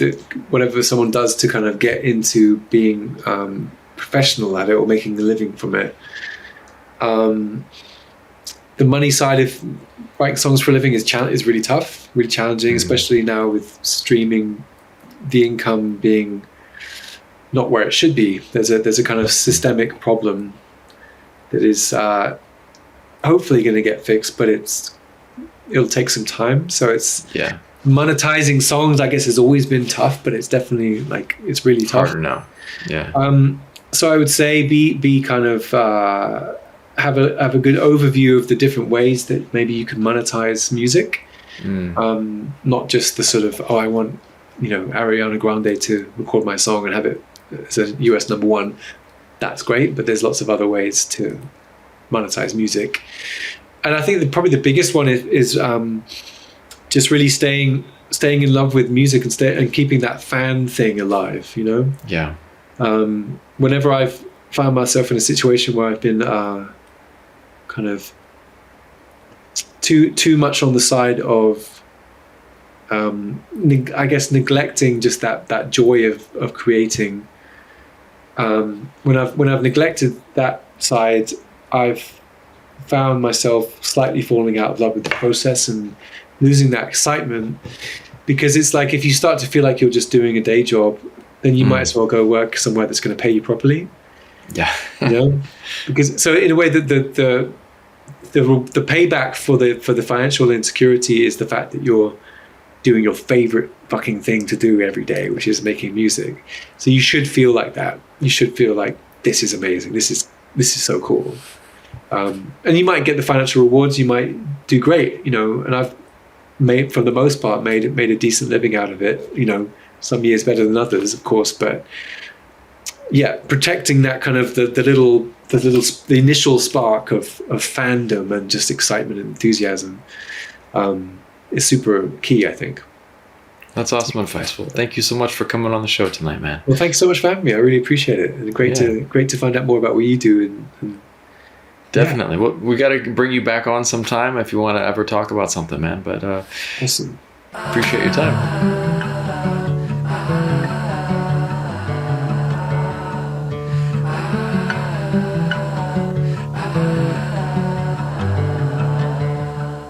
whatever someone does to kind of get into being professional at it or making a living from it. The money side of writing songs for a living is really tough, really challenging, especially now with streaming, the income being not where it should be. There's a kind of systemic problem that is hopefully going to get fixed, but it'll take some time. So monetizing songs, I guess, has always been tough, but it's definitely it's really tough. Harder now. Yeah. So I would say be kind of have a good overview of the different ways that maybe you can monetize music. Not just the sort of, I want Ariana Grande to record my song and have it as a US #1. That's great, but there's lots of other ways to monetize music. And I think that probably the biggest one is just really staying in love with music and keeping that fan thing alive. Yeah. Whenever I've found myself in a situation where I've been kind of too much on the side of I guess neglecting just that joy of creating, when I've neglected that side, I've found myself slightly falling out of love with the process and losing that excitement, because it's like if you start to feel like you're just doing a day job, then you might as well go work somewhere that's going to pay you properly. Yeah. Because so in a way that the payback for the financial insecurity is the fact that you're doing your favorite fucking thing to do every day, which is making music. So you should feel like that. You should feel like this is amazing. This is so cool. And you might get the financial rewards. You might do great, and I've for the most part made a decent living out of it. Some years better than others, of course, but protecting that kind of the initial spark of fandom and just excitement and enthusiasm is super key, I think. That's awesome advice. Well, thank you so much for coming on the show tonight, man. Well, thanks so much for having me. I really appreciate it. And great to find out more about what you do. And definitely. Well, we got to bring you back on sometime if you want to ever talk about something, man. But awesome. Appreciate your time.